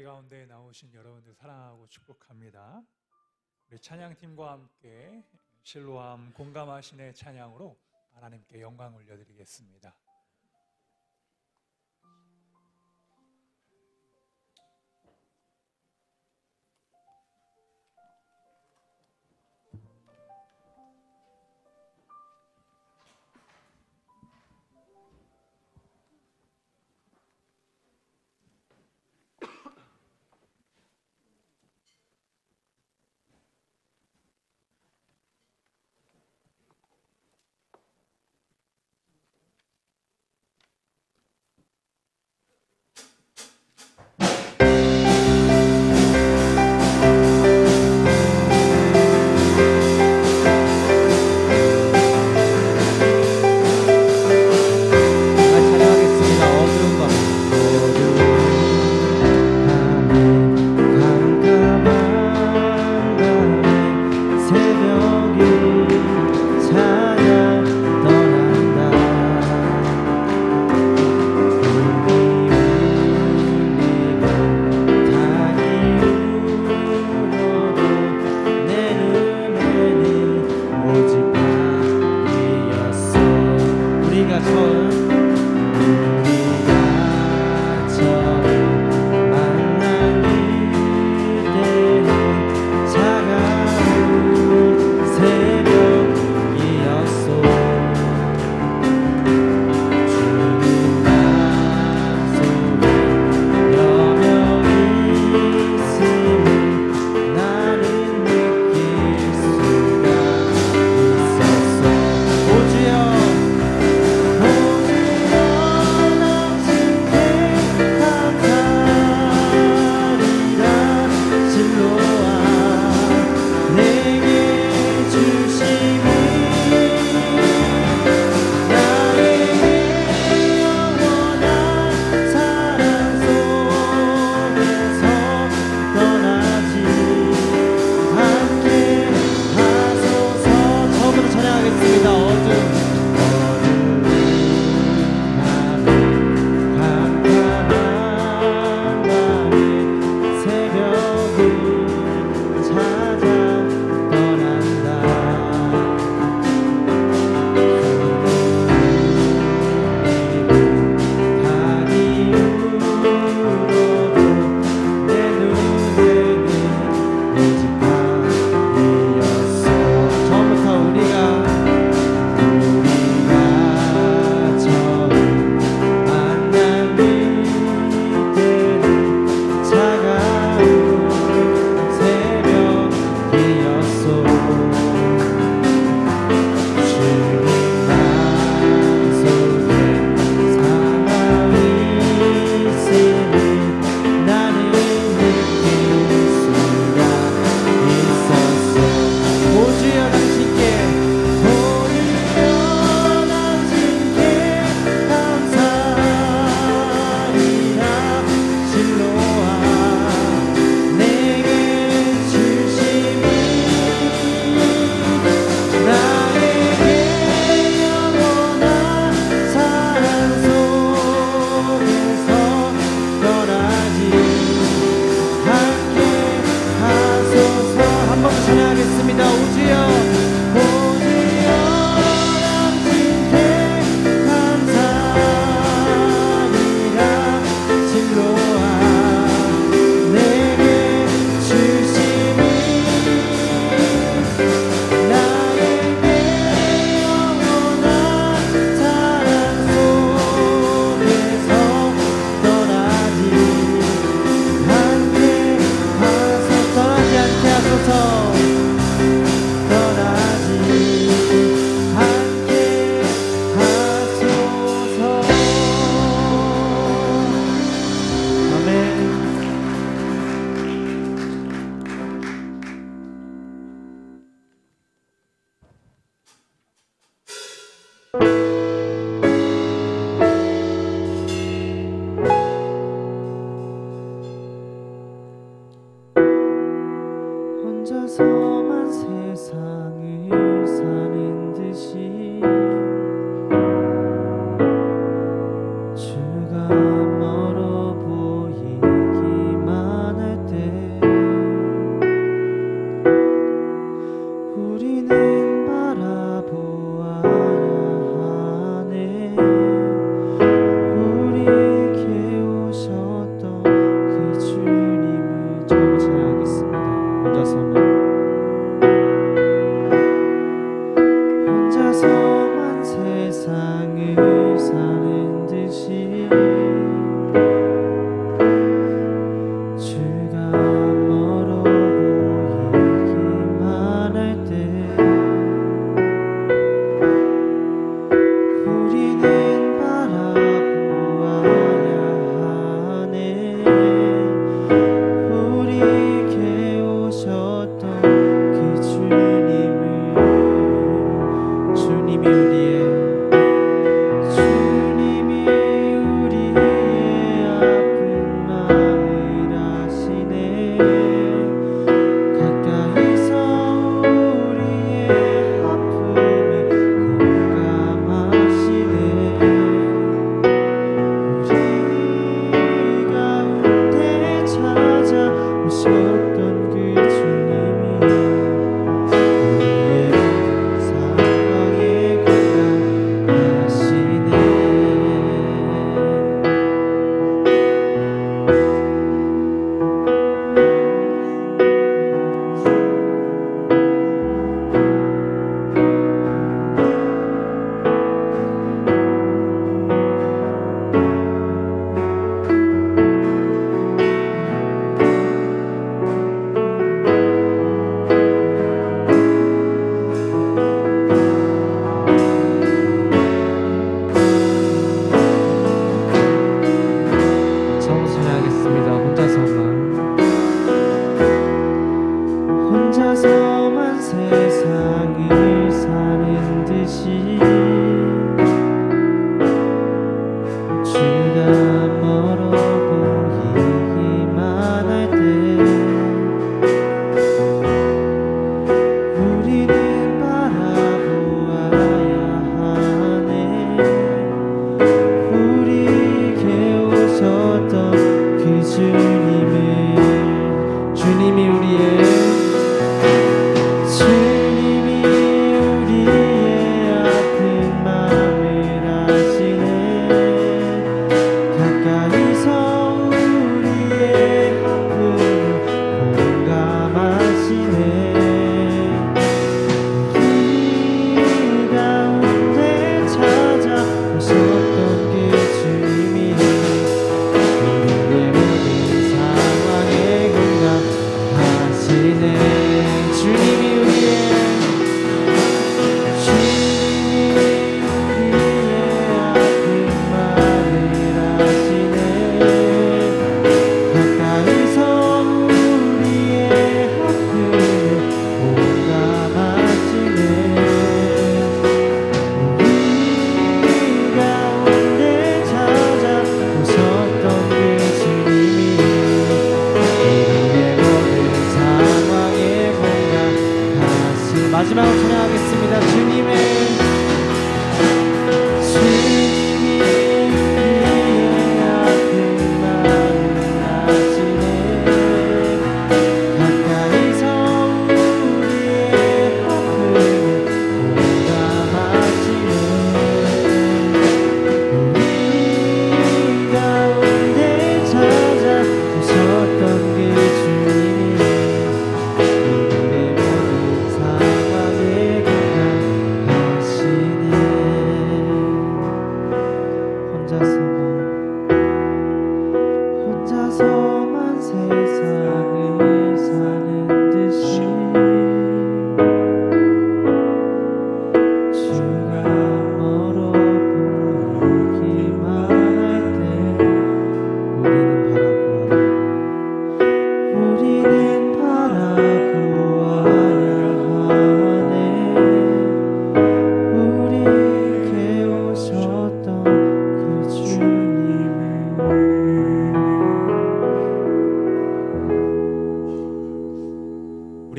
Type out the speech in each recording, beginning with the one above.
예배 가운데 나오신 여러분들 사랑하고 축복합니다. 우리 찬양팀과 함께 실로암 공감하신의 찬양으로 하나님께 영광 올려드리겠습니다.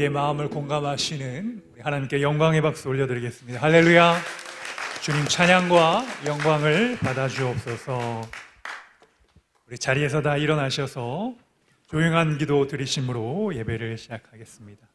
우리의 마음을 공감하시는 우리 하나님께 영광의 박수 올려드리겠습니다. 할렐루야. 주님 찬양과 영광을 받아주옵소서. 우리 자리에서 다 일어나셔서 조용한 기도 드리심으로 예배를 시작하겠습니다.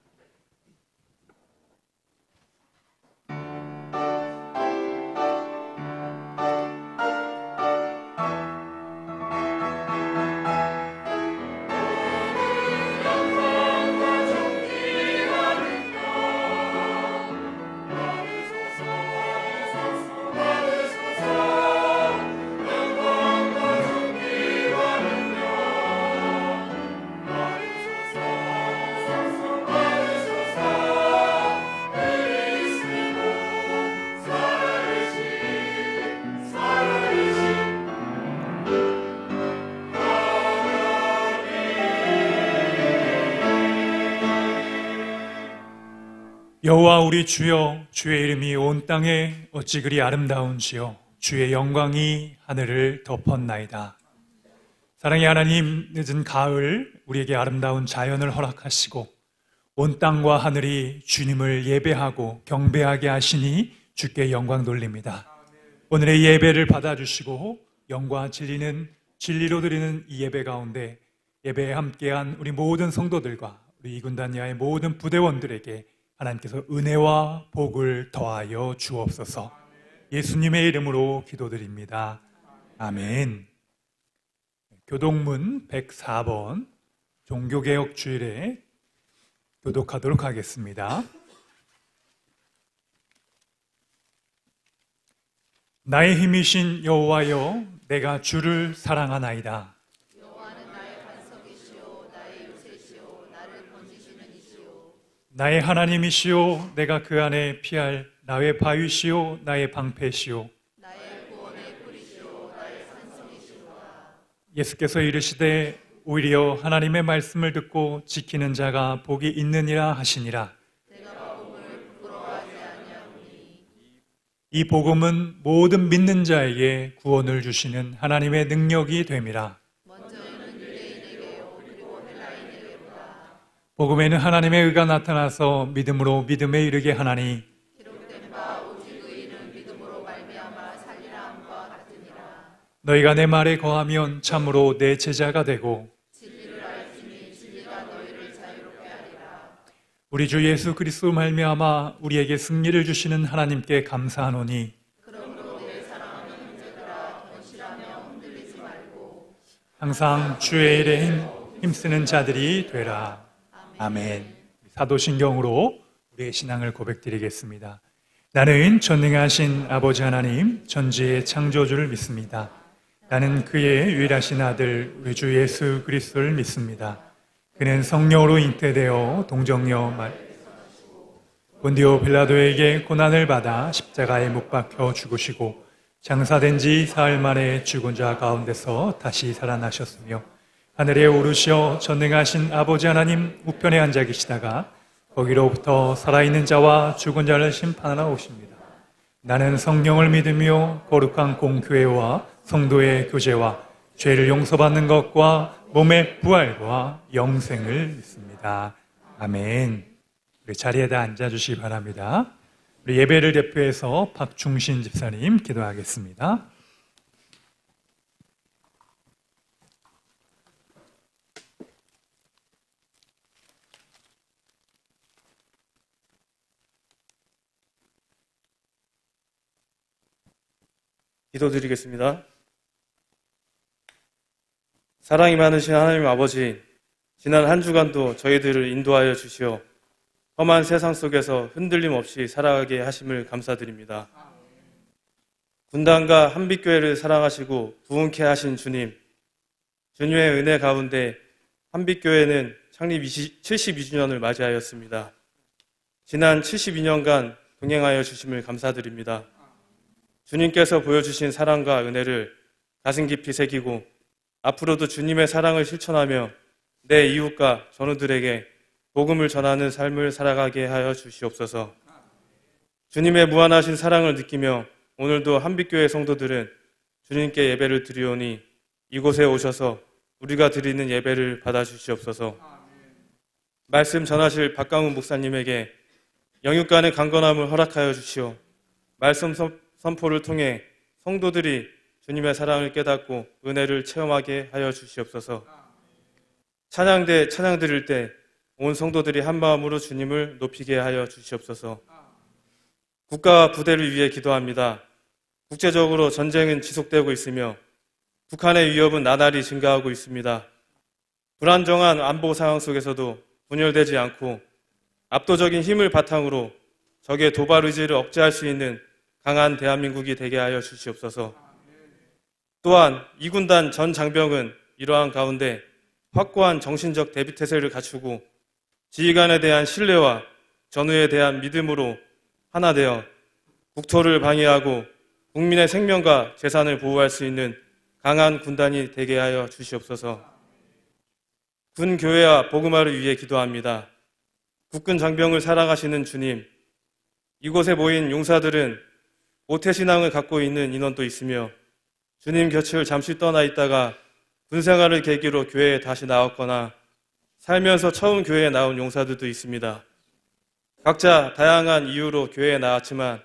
여호와 우리 주여, 주의 이름이 온 땅에 어찌 그리 아름다운지요. 주의 영광이 하늘을 덮었나이다. 사랑의 하나님, 늦은 가을 우리에게 아름다운 자연을 허락하시고 온 땅과 하늘이 주님을 예배하고 경배하게 하시니 주께 영광 돌립니다. 오늘의 예배를 받아주시고 영과 진리로 드리는 이 예배 가운데 예배에 함께한 우리 모든 성도들과 우리 이군단야의 모든 부대원들에게 하나님께서 은혜와 복을 더하여 주옵소서. 예수님의 이름으로 기도드립니다. 아멘. 교독문 104번 종교개혁 주일에 교독하도록 하겠습니다. 나의 힘이신 여호와여, 내가 주를 사랑하나이다. 나의 하나님이시오, 내가 그 안에 피할 나의 바위시오, 나의 방패시오, 나의 구원의 뿌리시오, 나의 산성이시로다. 예수께서 이르시되 오히려 하나님의 말씀을 듣고 지키는 자가 복이 있느니라 하시니라. 내가 복음을 부끄러워하지 아니하노니 이 복음은 모든 믿는 자에게 구원을 주시는 하나님의 능력이 됨이라. 복음에는 하나님의 의가 나타나서 믿음으로 믿음에 이르게 하나니 기록된 바 오직 의인은 믿음으로 말미암아 살리라 함과 같으니라. 너희가 내 말에 거하면 참으로 내 제자가 되고 진리를 알지니 진리가 너희를 자유롭게 하리라. 우리 주 예수 그리스도 말미암아 우리에게 승리를 주시는 하나님께 감사하노니 그러므로 내 사랑하는 형제들아, 견실하며 흔들리지 말고 항상 주의 일에 힘쓰는 자들이 되라. 아멘. 사도신경으로 우리의 신앙을 고백드리겠습니다. 나는 전능하신 아버지 하나님, 전지의 창조주를 믿습니다. 나는 그의 유일하신 아들 우리 주 예수 그리스도를 믿습니다. 그는 성령으로 잉태되어 동정녀 본디오 빌라도에게 고난을 받아 십자가에 못 박혀 죽으시고 장사된 지 사흘 만에 죽은 자 가운데서 다시 살아나셨으며 하늘에 오르시어 전능하신 아버지 하나님 우편에 앉아 계시다가 거기로부터 살아있는 자와 죽은 자를 심판하러 오십니다. 나는 성령을 믿으며 거룩한 공교회와 성도의 교제와 죄를 용서받는 것과 몸의 부활과 영생을 믿습니다. 아멘. 우리 자리에다 앉아주시기 바랍니다. 우리 예배를 대표해서 박중신 집사님 기도하겠습니다. 기도드리겠습니다. 사랑이 많으신 하나님 아버지, 지난 한 주간도 저희들을 인도하여 주시어 험한 세상 속에서 흔들림 없이 살아가게 하심을 감사드립니다. 군단과 한빛교회를 사랑하시고 부흥케 하신 주님, 주님의 은혜 가운데 한빛교회는 창립 72주년을 맞이하였습니다. 지난 72년간 동행하여 주심을 감사드립니다. 주님께서 보여주신 사랑과 은혜를 가슴 깊이 새기고 앞으로도 주님의 사랑을 실천하며 내 이웃과 전우들에게 복음을 전하는 삶을 살아가게 하여 주시옵소서. 주님의 무한하신 사랑을 느끼며 오늘도 한빛교회 성도들은 주님께 예배를 드리오니 이곳에 오셔서 우리가 드리는 예배를 받아주시옵소서. 말씀 전하실 박강훈 목사님에게 영육간의 강건함을 허락하여 주시오. 말씀 선포를 통해 성도들이 주님의 사랑을 깨닫고 은혜를 체험하게 하여 주시옵소서. 찬양대 찬양 드릴 때 온 성도들이 한 마음으로 주님을 높이게 하여 주시옵소서. 국가와 부대를 위해 기도합니다. 국제적으로 전쟁은 지속되고 있으며 북한의 위협은 나날이 증가하고 있습니다. 불안정한 안보 상황 속에서도 분열되지 않고 압도적인 힘을 바탕으로 적의 도발 의지를 억제할 수 있는 강한 대한민국이 되게 하여 주시옵소서. 또한 이군단 전 장병은 이러한 가운데 확고한 정신적 대비태세를 갖추고 지휘관에 대한 신뢰와 전우에 대한 믿음으로 하나 되어 국토를 방위하고 국민의 생명과 재산을 보호할 수 있는 강한 군단이 되게 하여 주시옵소서. 군 교회와 복음화를 위해 기도합니다. 국군 장병을 사랑하시는 주님, 이곳에 모인 용사들은 모태신앙을 갖고 있는 인원도 있으며 주님 곁을 잠시 떠나 있다가 군생활을 계기로 교회에 다시 나왔거나 살면서 처음 교회에 나온 용사들도 있습니다. 각자 다양한 이유로 교회에 나왔지만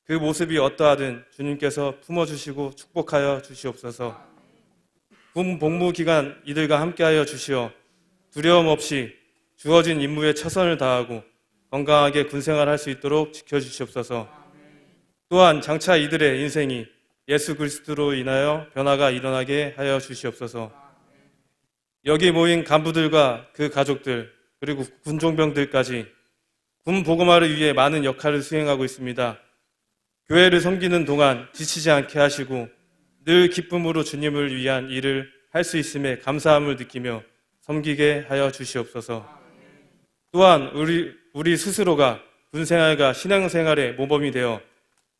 그 모습이 어떠하든 주님께서 품어주시고 축복하여 주시옵소서. 군 복무 기간 이들과 함께하여 주시어 두려움 없이 주어진 임무에 최선을 다하고 건강하게 군생활할 수 있도록 지켜주시옵소서. 또한 장차 이들의 인생이 예수 그리스도로 인하여 변화가 일어나게 하여 주시옵소서. 여기 모인 간부들과 그 가족들 그리고 군종병들까지 군 복음화를 위해 많은 역할을 수행하고 있습니다. 교회를 섬기는 동안 지치지 않게 하시고 늘 기쁨으로 주님을 위한 일을 할 수 있음에 감사함을 느끼며 섬기게 하여 주시옵소서. 또한 우리 스스로가 군생활과 신앙생활의 모범이 되어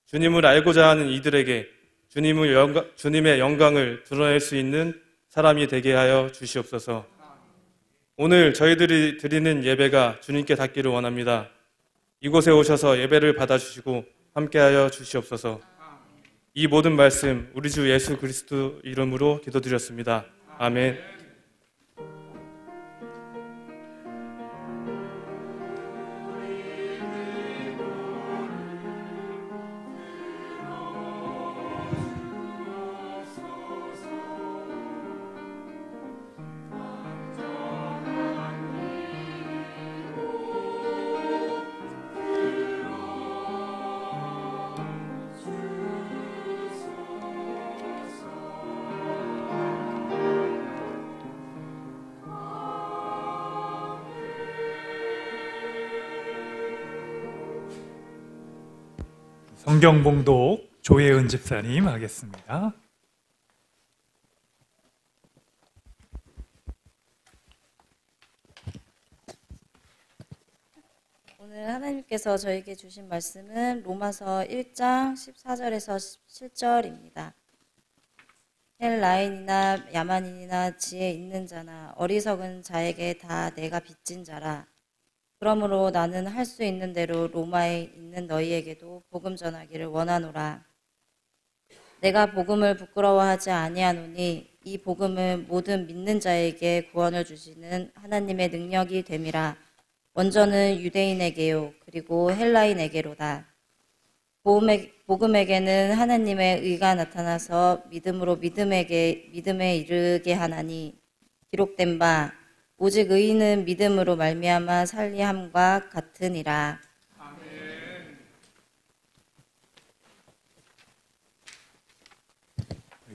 주님을 알고자 하는 이들에게 주님의 영광을 드러낼 수 있는 사람이 되게 하여 주시옵소서. 오늘 저희들이 드리는 예배가 주님께 닿기를 원합니다. 이곳에 오셔서 예배를 받아주시고 함께하여 주시옵소서. 이 모든 말씀 우리 주 예수 그리스도 이름으로 기도드렸습니다. 아멘. 성경봉독 조혜은 집사님 하겠습니다. 오늘 하나님께서 저에게 주신 말씀은 로마서 1장 14절에서 17절입니다. 헬라인이나 야만인이나 지혜 있는 자나 어리석은 자에게 다 내가 빚진 자라. 그러므로 나는 할 수 있는 대로 로마에 있는 너희에게도 복음 전하기를 원하노라. 내가 복음을 부끄러워하지 아니하노니 이 복음은 모든 믿는 자에게 구원을 주시는 하나님의 능력이 됨이라. 먼저는 유대인에게요 그리고 헬라인에게로다. 복음에게는 하나님의 의가 나타나서 믿음으로 믿음에 이르게 하나니 기록된 바 오직 의인은 믿음으로 말미암아 살리함과 같으니라. 아멘.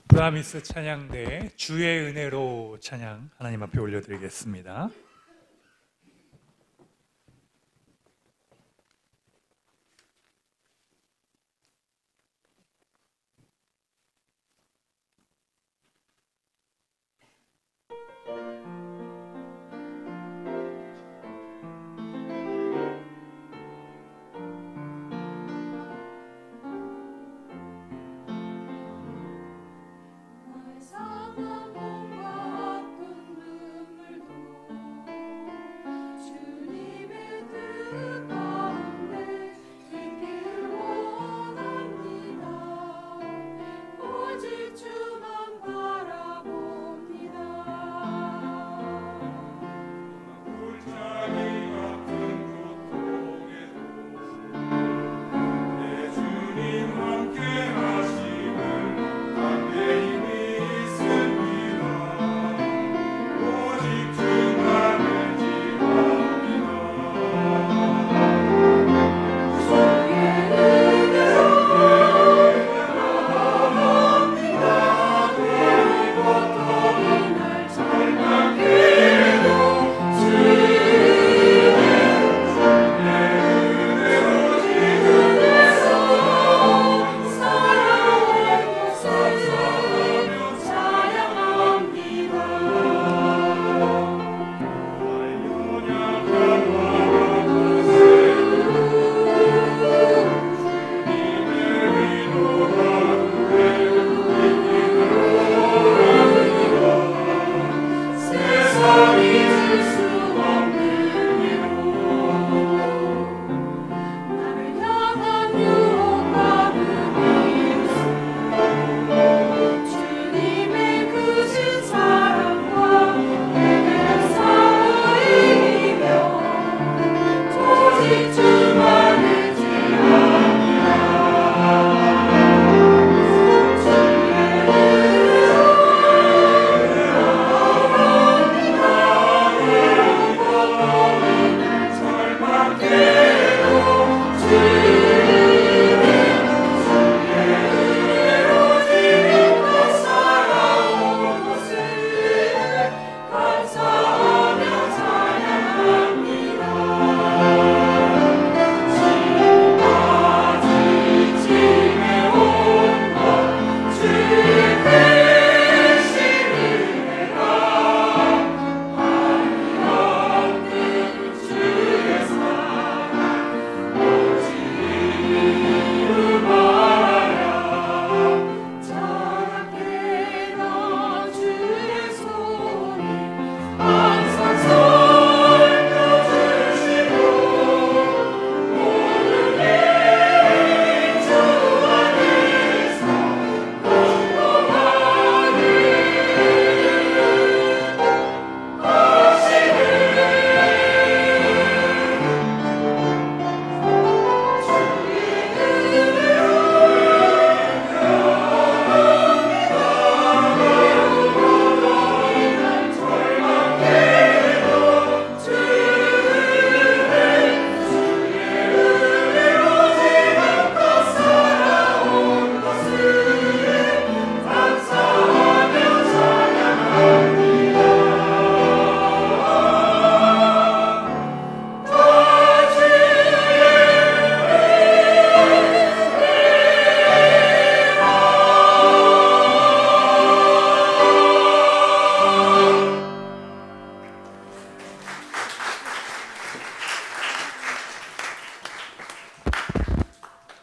브라미스 찬양대 주의 은혜로 찬양 하나님 앞에 올려드리겠습니다.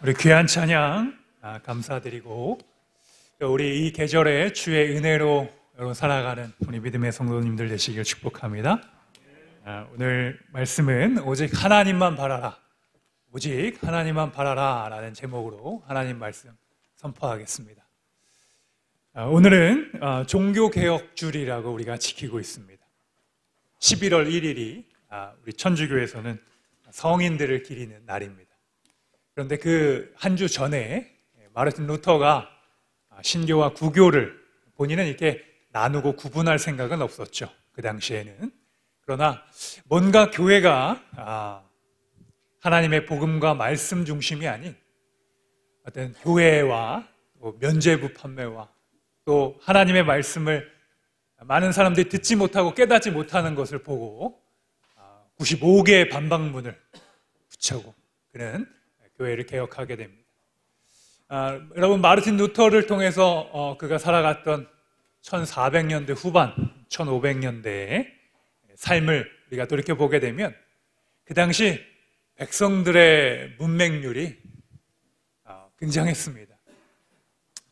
우리 귀한 찬양 감사드리고 우리 이 계절에 주의 은혜로 여러분 살아가는 우리 믿음의 성도님들 되시길 축복합니다. 오늘 말씀은 오직 하나님만 바라라, 오직 하나님만 바라라 라는 제목으로 하나님 말씀 선포하겠습니다. 오늘은 종교개혁주일이라고 우리가 지키고 있습니다. 11월 1일이 우리 천주교에서는 성인들을 기리는 날입니다. 그런데 그 한 주 전에 마르틴 루터가 신교와 구교를 본인은 이렇게 나누고 구분할 생각은 없었죠. 그 당시에는. 그러나 뭔가 교회가 하나님의 복음과 말씀 중심이 아닌 어떤 교회와 면죄부 판매와 또 하나님의 말씀을 많은 사람들이 듣지 못하고 깨닫지 못하는 것을 보고 95개의 반박문을 붙이고 그는 교회를 개혁하게 됩니다. 여러분 마르틴 루터를 통해서 그가 살아갔던 1400년대 후반, 1500년대의 삶을 우리가 돌이켜보게 되면 그 당시 백성들의 문맹률이 굉장했습니다.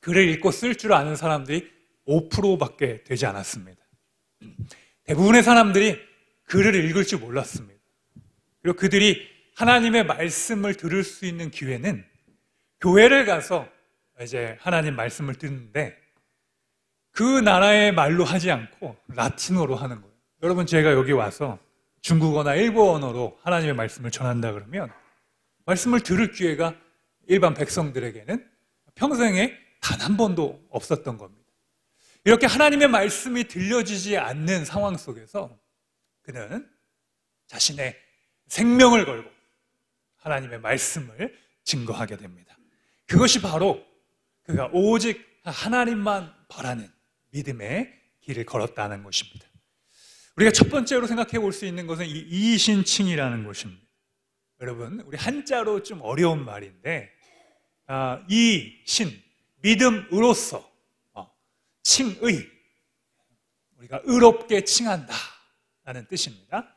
글을 읽고 쓸 줄 아는 사람들이 5%밖에 되지 않았습니다. 대부분의 사람들이 글을 읽을 줄 몰랐습니다. 그리고 그들이 하나님의 말씀을 들을 수 있는 기회는 교회를 가서 이제 하나님 말씀을 듣는데 그 나라의 말로 하지 않고 라틴어로 하는 거예요. 여러분 제가 여기 와서 중국어나 일본어로 하나님의 말씀을 전한다 그러면 말씀을 들을 기회가 일반 백성들에게는 평생에 단 한 번도 없었던 겁니다. 이렇게 하나님의 말씀이 들려지지 않는 상황 속에서 그는 자신의 생명을 걸고 하나님의 말씀을 증거하게 됩니다. 그것이 바로 그가 오직 하나님만 바라는 믿음의 길을 걸었다는 것입니다. 우리가 첫 번째로 생각해 볼 수 있는 것은 이 이신칭이라는 것입니다. 여러분 우리 한자로 좀 어려운 말인데 이신, 믿음으로써 칭의, 우리가 의롭게 칭한다 라는 뜻입니다.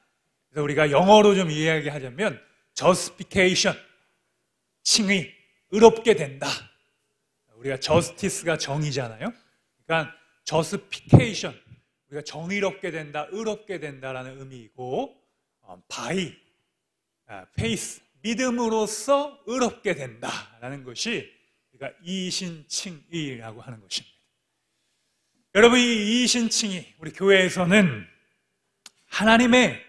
그래서 우리가 영어로 좀 이야기하자면 justification, 칭의, 의롭게 된다. 우리가 justice가 정의잖아요. 그러니까 justification, 우리가 정의롭게 된다, 의롭게 된다라는 의미이고 by, faith, 믿음으로써 의롭게 된다라는 것이 우리가 이신칭의라고 하는 것입니다. 여러분 이 이신칭의 우리 교회에서는 하나님을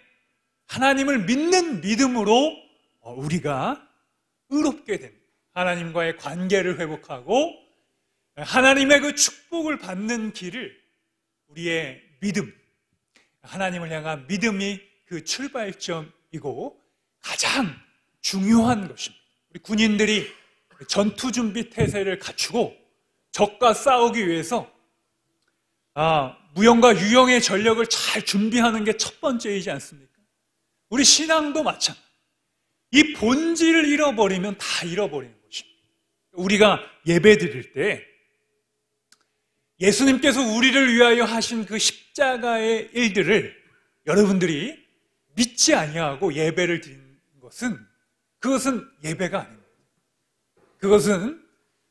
믿는 믿음으로 우리가 의롭게 됩니다. 하나님과의 관계를 회복하고 하나님의 그 축복을 받는 길을 우리의 믿음, 하나님을 향한 믿음이 그 출발점이고 가장 중요한 것입니다. 우리 군인들이 전투 준비 태세를 갖추고 적과 싸우기 위해서 무용과 유용의 전력을 잘 준비하는 게 첫 번째이지 않습니까? 우리 신앙도 마찬가지. 이 본질을 잃어버리면 다 잃어버리는 것입니다. 우리가 예배 드릴 때 예수님께서 우리를 위하여 하신 그 십자가의 일들을 여러분들이 믿지 아니하고 예배를 드리는 그것은 예배가 아닙니다. 그것은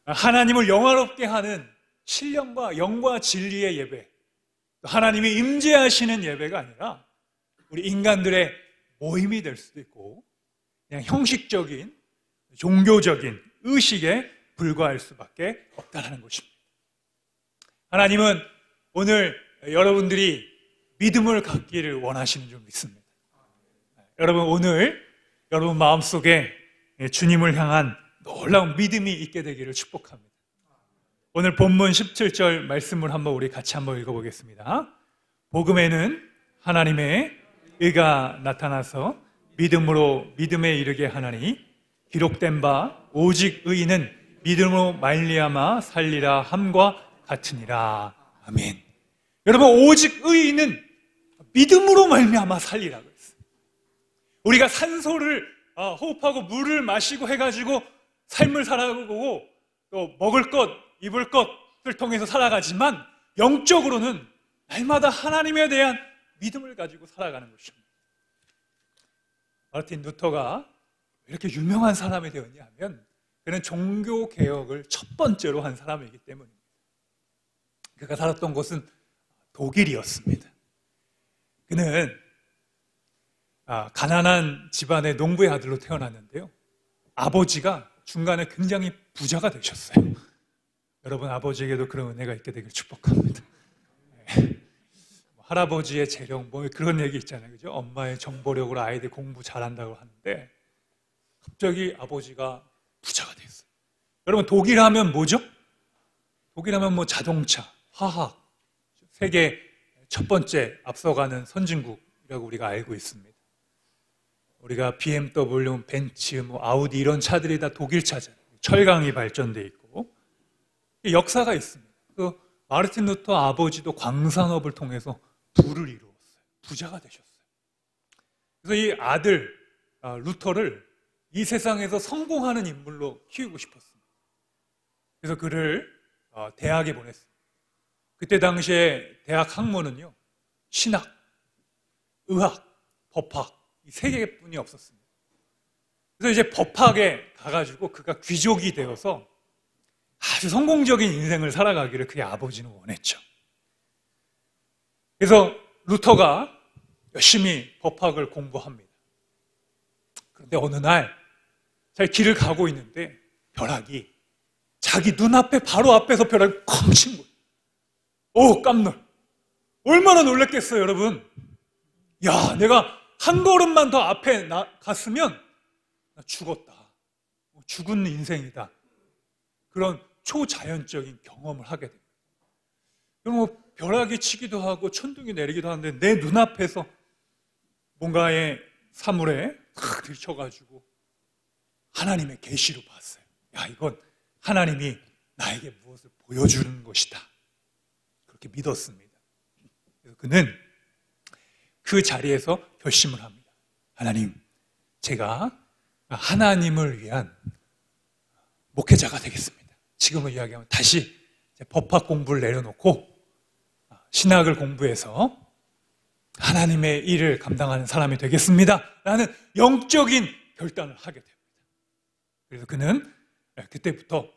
하나님을 영화롭게 하는 신령과 영과 진리의 예배, 하나님이 임재하시는 예배가 아니라 우리 인간들의 모임이 될 수도 있고 그냥 형식적인 종교적인 의식에 불과할 수밖에 없다는 것입니다. 하나님은 오늘 여러분들이 믿음을 갖기를 원하시는 줄 믿습니다. 여러분 오늘 여러분 마음속에 주님을 향한 놀라운 믿음이 있게 되기를 축복합니다. 오늘 본문 17절 말씀을 우리 같이 한번 읽어보겠습니다. 복음에는 하나님의 의가 나타나서 믿음으로 믿음에 이르게 하나니 기록된 바 오직 의인은 믿음으로 말미암아 살리라 함과 같으니라. 아멘. 여러분 오직 의인은 믿음으로 말미암아 살리라고 했어요. 우리가 산소를 호흡하고 물을 마시고 해가지고 삶을 살아가고 또 먹을 것, 입을 것을 통해서 살아가지만 영적으로는 날마다 하나님에 대한 믿음을 가지고 살아가는 것입니다. 마르틴 루터가 왜 이렇게 유명한 사람이 되었냐 하면 그는 종교 개혁을 첫 번째로 한 사람이기 때문입니다. 그가 살았던 곳은 독일이었습니다. 그는 가난한 집안의 농부의 아들로 태어났는데요. 아버지가 중간에 굉장히 부자가 되셨어요. 여러분 아버지에게도 그런 은혜가 있게 되길 축복합니다. 할아버지의 재력 뭐 그런 얘기 있잖아요, 그죠? 엄마의 정보력으로 아이들 공부 잘한다고 하는데 갑자기 아버지가 부자가 됐어요. 여러분 독일 하면 뭐죠? 독일 하면 뭐 자동차, 화학, 세계 첫 번째 앞서가는 선진국이라고 우리가 알고 있습니다. 우리가 BMW, 벤츠, 뭐 아우디 이런 차들이 다 독일 차잖아요. 철강이 발전돼 있고 역사가 있습니다. 그 마르틴 루터 아버지도 광산업을 통해서 부를 이루었어요. 부자가 되셨어요. 그래서 이 아들 루터를 이 세상에서 성공하는 인물로 키우고 싶었습니다. 그래서 그를 대학에 보냈습니다. 그때 당시에 대학 학문은요, 신학, 의학, 법학 이 세 개뿐이 없었습니다. 그래서 이제 법학에 가가지고 그가 귀족이 되어서 아주 성공적인 인생을 살아가기를 그의 아버지는 원했죠. 그래서 루터가 열심히 법학을 공부합니다. 그런데 어느 날 잘 길을 가고 있는데 벼락이 자기 눈앞에 바로 앞에서 벼락이 쾅 친 거예요. 오, 깜놀. 얼마나 놀랬겠어요, 여러분. 야, 내가 한 걸음만 더 앞에 갔으면 나 죽었다. 죽은 인생이다. 그런 초자연적인 경험을 하게 됩니다. 뭐 벼락이 치기도 하고 천둥이 내리기도 하는데 내 눈앞에서 뭔가의 사물에 탁 들쳐가지고 하나님의 계시로 봤어요. 야, 이건 하나님이 나에게 무엇을 보여주는 것이다. 그렇게 믿었습니다. 그래서 그는 그 자리에서 결심을 합니다. 하나님, 제가 하나님을 위한 목회자가 되겠습니다. 지금을 이야기하면 다시 법학 공부를 내려놓고 신학을 공부해서 하나님의 일을 감당하는 사람이 되겠습니다. 라는 영적인 결단을 하게 됩니다. 그래서 그는 그때부터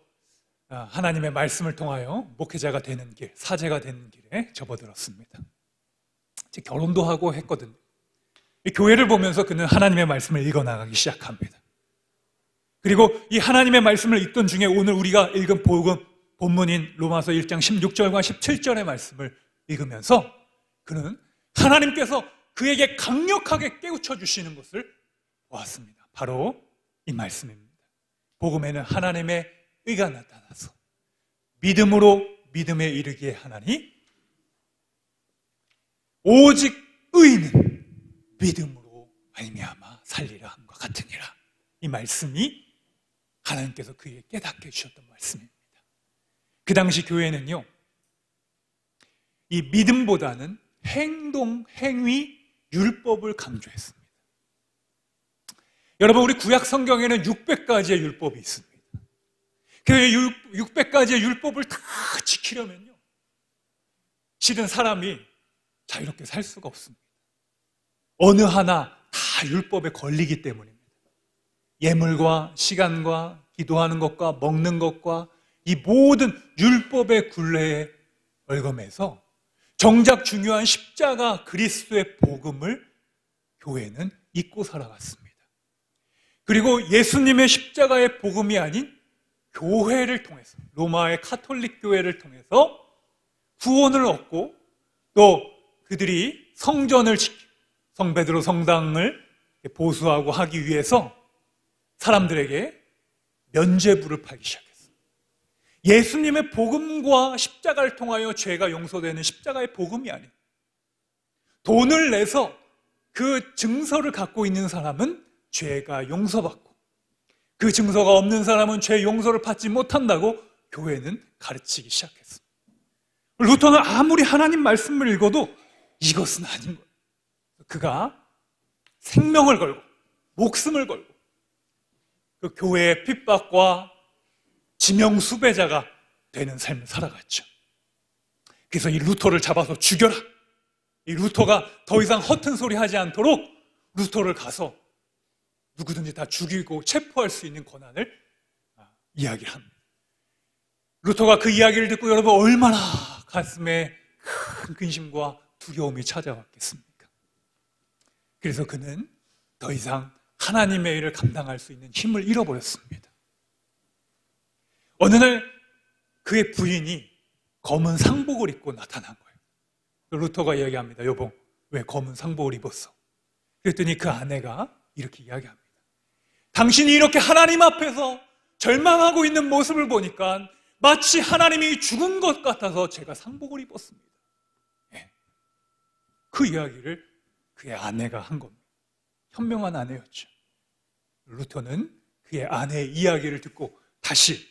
하나님의 말씀을 통하여 목회자가 되는 길, 사제가 되는 길에 접어들었습니다. 이제 결혼도 하고 했거든요. 이 교회를 보면서 그는 하나님의 말씀을 읽어나가기 시작합니다. 그리고 이 하나님의 말씀을 읽던 중에 오늘 우리가 읽은 본문인 로마서 1장 16절과 17절의 말씀을 읽으면서 그는 하나님께서 그에게 강력하게 깨우쳐 주시는 것을 보았습니다. 바로 이 말씀입니다. 복음에는 하나님의 의가 나타나서 믿음으로 믿음에 이르기에 하나니 오직 의인은 믿음으로 말미암아 살리라 함과 같으니라. 이 말씀이 하나님께서 그에게 깨닫게 해주셨던 말씀입니다. 그 당시 교회는요, 이 믿음보다는 행동, 행위, 율법을 강조했습니다. 여러분, 우리 구약 성경에는 600가지의 율법이 있습니다. 그 600가지의 율법을 다 지키려면요, 실은 사람이 자유롭게 살 수가 없습니다. 어느 하나 다 율법에 걸리기 때문입니다. 예물과 시간과 기도하는 것과 먹는 것과 이 모든 율법의 굴레에 얽어매서 정작 중요한 십자가 그리스도의 복음을 교회는 잊고 살아갔습니다. 그리고 예수님의 십자가의 복음이 아닌 교회를 통해서, 로마의 카톨릭 교회를 통해서 구원을 얻고 또 그들이 성전을 지키고 성베드로 성당을 보수하고 하기 위해서 사람들에게 면죄부를 팔기 시작했어요. 예수님의 복음과 십자가를 통하여 죄가 용서되는 십자가의 복음이 아닌, 돈을 내서 그 증서를 갖고 있는 사람은 죄가 용서받고 그 증서가 없는 사람은 죄 용서를 받지 못한다고 교회는 가르치기 시작했습니다. 루터는 아무리 하나님 말씀을 읽어도 이것은 아닌 거예요. 그가 생명을 걸고 목숨을 걸고 그 교회의 핍박과 지명 수배자가 되는 삶을 살아갔죠. 그래서 이 루터를 잡아서 죽여라. 이 루터가 더 이상 허튼 소리 하지 않도록 루터를 가서 누구든지 다 죽이고 체포할 수 있는 권한을 이야기를 합니다. 루터가 그 이야기를 듣고 여러분 얼마나 가슴에 큰 근심과 두려움이 찾아왔겠습니까? 그래서 그는 더 이상 하나님의 일을 감당할 수 있는 힘을 잃어버렸습니다. 어느 날 그의 부인이 검은 상복을 입고 나타난 거예요. 루터가 이야기합니다. 여보, 왜 검은 상복을 입었어? 그랬더니 그 아내가 이렇게 이야기합니다. 당신이 이렇게 하나님 앞에서 절망하고 있는 모습을 보니까 마치 하나님이 죽은 것 같아서 제가 상복을 입었습니다. 네. 그 이야기를 그의 아내가 한 겁니다. 현명한 아내였죠. 루터는 그의 아내의 이야기를 듣고 다시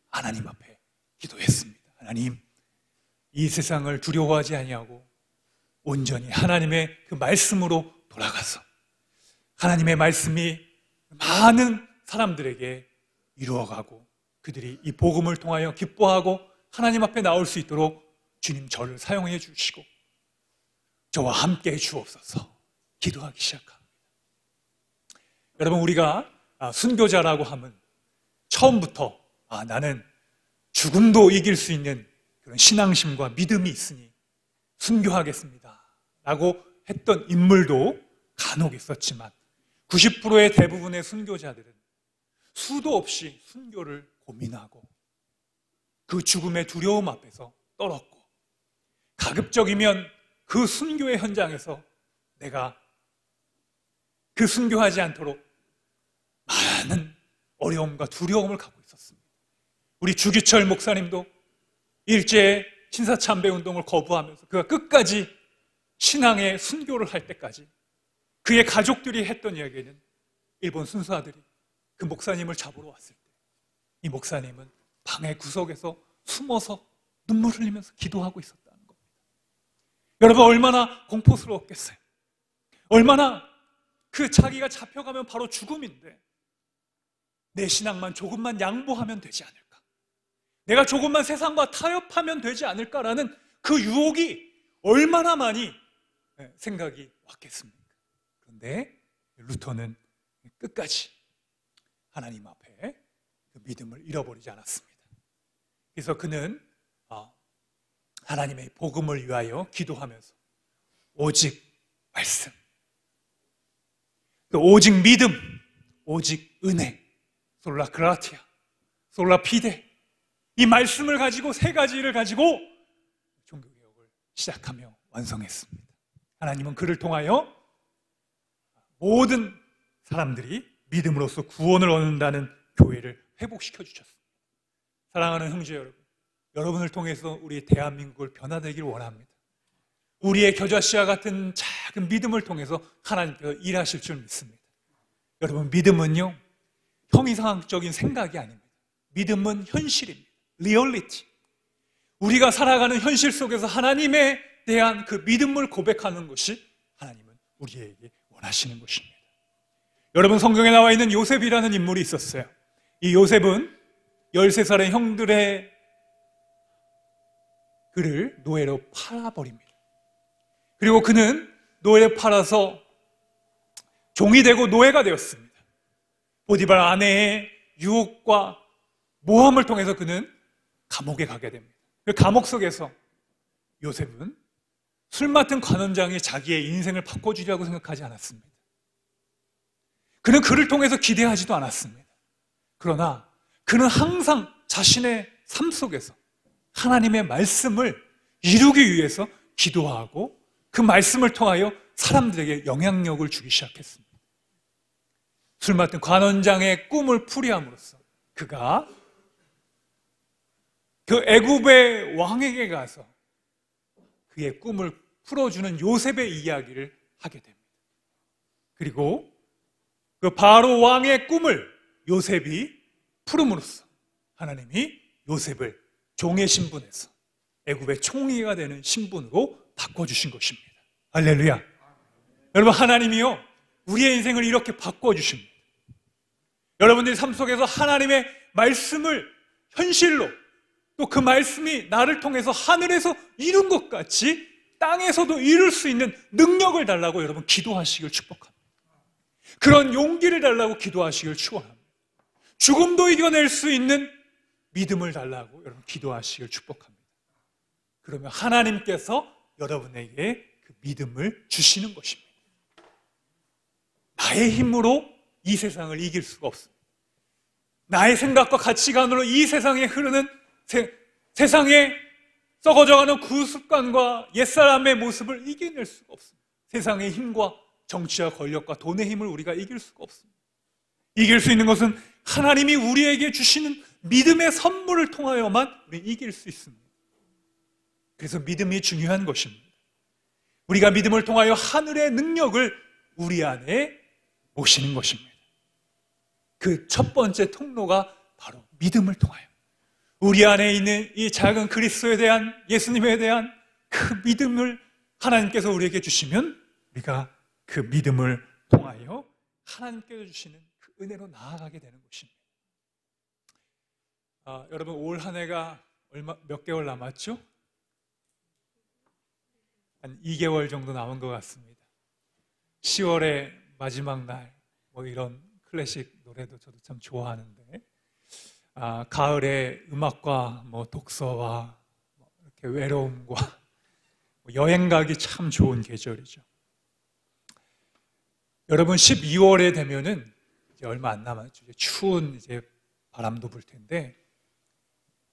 하나님 앞에 기도했습니다. 하나님, 이 세상을 두려워하지 아니하고 온전히 하나님의 그 말씀으로 돌아가서 하나님의 말씀이 많은 사람들에게 이루어가고 그들이 이 복음을 통하여 기뻐하고 하나님 앞에 나올 수 있도록 주님 저를 사용해 주시고 저와 함께 해 주옵소서 기도하기 시작합니다. 여러분, 우리가 순교자라고 하면 처음부터 나는 죽음도 이길 수 있는 그런 신앙심과 믿음이 있으니 순교하겠습니다 라고 했던 인물도 간혹 있었지만 90%의 대부분의 순교자들은 수도 없이 순교를 고민하고 그 죽음의 두려움 앞에서 떨었고 가급적이면 그 순교의 현장에서 내가 그 순교하지 않도록 많은 어려움과 두려움을 갖고 있었습니다. 우리 주기철 목사님도 일제의 신사참배 운동을 거부하면서 그가 끝까지 신앙의 순교를 할 때까지 그의 가족들이 했던 이야기는 일본 순사들이 그 목사님을 잡으러 왔을 때 이 목사님은 방의 구석에서 숨어서 눈물 흘리면서 기도하고 있었다는 겁니다. 여러분, 얼마나 공포스러웠겠어요. 얼마나 그 자기가 잡혀가면 바로 죽음인데 내 신앙만 조금만 양보하면 되지 않을까, 내가 조금만 세상과 타협하면 되지 않을까라는 그 유혹이 얼마나 많이 생각이 왔겠습니까? 그런데 루터는 끝까지 하나님 앞에 그 믿음을 잃어버리지 않았습니다. 그래서 그는 하나님의 복음을 위하여 기도하면서 오직 말씀, 오직 믿음, 오직 은혜, 솔라 그라티아, 솔라 피데, 이 말씀을 가지고 세 가지를 가지고 종교개혁을 시작하며 완성했습니다. 하나님은 그를 통하여 모든 사람들이 믿음으로써 구원을 얻는다는 교회를 회복시켜 주셨습니다. 사랑하는 형제 여러분, 여러분을 통해서 우리 대한민국을 변화되기를 원합니다. 우리의 겨자씨와 같은 작은 믿음을 통해서 하나님께서 일하실 줄 믿습니다. 여러분, 믿음은요 형이상학적인 생각이 아닙니다. 믿음은 현실입니다. 리얼리티. 우리가 살아가는 현실 속에서 하나님에 대한 그 믿음을 고백하는 것이 하나님은 우리에게 원하시는 것입니다. 여러분, 성경에 나와 있는 요셉이라는 인물이 있었어요. 이 요셉은 13살의 형들의 그를 노예로 팔아버립니다. 그리고 그는 노예를 팔아서 종이 되고 노예가 되었습니다. 보디발 아내의 유혹과 모함을 통해서 그는 감옥에 가게 됩니다. 그 감옥 속에서 요셉은 술 맡은 관원장이 자기의 인생을 바꿔주려고 생각하지 않았습니다. 그는 그를 통해서 기대하지도 않았습니다. 그러나 그는 항상 자신의 삶 속에서 하나님의 말씀을 이루기 위해서 기도하고 그 말씀을 통하여 사람들에게 영향력을 주기 시작했습니다. 술 맡은 관원장의 꿈을 풀이함으로써 그가 그 애굽의 왕에게 가서 그의 꿈을 풀어주는 요셉의 이야기를 하게 됩니다. 그리고 그 바로 왕의 꿈을 요셉이 풀음으로써 하나님이 요셉을 종의 신분에서 애굽의 총리가 되는 신분으로 바꿔주신 것입니다. 할렐루야. 여러분, 하나님이요 우리의 인생을 이렇게 바꿔주십니다. 여러분들의 삶 속에서 하나님의 말씀을 현실로, 또 그 말씀이 나를 통해서 하늘에서 이룬 것 같이 땅에서도 이룰 수 있는 능력을 달라고 여러분 기도하시길 축복합니다. 그런 용기를 달라고 기도하시길 축원합니다. 죽음도 이겨낼 수 있는 믿음을 달라고 여러분 기도하시길 축복합니다. 그러면 하나님께서 여러분에게 그 믿음을 주시는 것입니다. 나의 힘으로 이 세상을 이길 수가 없습니다. 나의 생각과 가치관으로 이 세상에 흐르는 세상에 썩어져가는 그 습관과 옛사람의 모습을 이겨낼 수가 없습니다. 세상의 힘과 정치와 권력과 돈의 힘을 우리가 이길 수가 없습니다. 이길 수 있는 것은 하나님이 우리에게 주시는 믿음의 선물을 통하여만 우리는 이길 수 있습니다. 그래서 믿음이 중요한 것입니다. 우리가 믿음을 통하여 하늘의 능력을 우리 안에 모시는 것입니다. 그 첫 번째 통로가 바로 믿음을 통하여 우리 안에 있는 이 작은 그리스도에 대한, 예수님에 대한 그 믿음을 하나님께서 우리에게 주시면 우리가 그 믿음을 통하여 하나님께서 주시는 그 은혜로 나아가게 되는 것입니다. 여러분, 올 한 해가 몇 개월 남았죠? 한 2개월 정도 남은 것 같습니다. 10월의 마지막 날, 이런 클래식 노래도 저도 참 좋아하는데, 가을의 음악과 독서와 이렇게 외로움과 여행 가기 참 좋은 계절이죠. 여러분, 12월에 되면은 이제 얼마 안 남았죠. 추운 이제 바람도 불 텐데,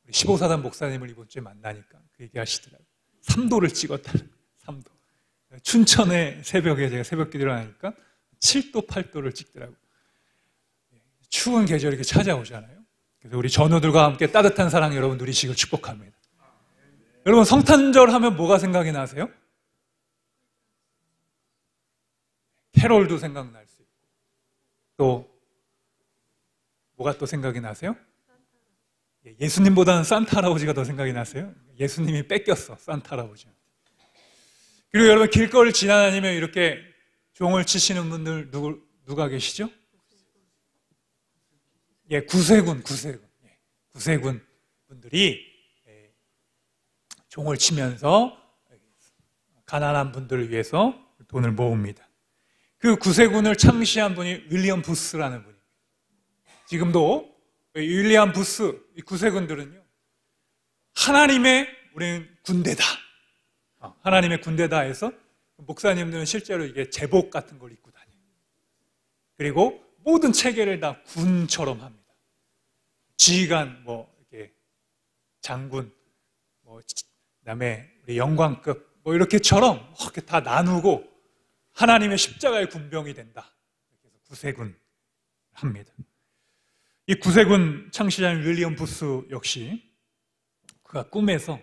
우리 15사단 목사님을 이번 주에 만나니까 그 얘기 하시더라고요. 3도를 찍었다는 거예요. 3도. 춘천의 새벽에 제가 새벽 기도를 하니까 7도, 8도를 찍더라고요. 추운 계절이 이렇게 찾아오잖아요. 그래서 우리 전우들과 함께 따뜻한 사랑 여러분 누리시길 축복합니다. 여러분, 성탄절 하면 뭐가 생각이 나세요? 캐롤도 생각날 수 있고, 또 뭐가 또 생각이 나세요? 예수님보다는 산타 할아버지가 더 생각이 나세요? 예수님이 뺏겼어, 산타 할아버지한테. 그리고 여러분, 길거리를 지나다니면 이렇게 종을 치시는 분들 누가 계시죠? 구세군 분들이 종을 치면서 가난한 분들을 위해서 돈을 모읍니다. 그 구세군을 창시한 분이 윌리엄 부스라는 분입니다. 지금도 윌리엄 부스, 이 구세군들은요, 하나님의 우리는 군대다. 하나님의 군대다 해서 목사님들은 실제로 이게 제복 같은 걸 입고 다녀요. 그리고 모든 체계를 다 군처럼 합니다. 지휘관, 이렇게 장군, 그다음에 우리 영광급, 이렇게처럼 이렇게 다 나누고 하나님의 십자가의 군병이 된다. 그래서 구세군 합니다. 이 구세군 창시자인 윌리엄 부스 역시 그가 꿈에서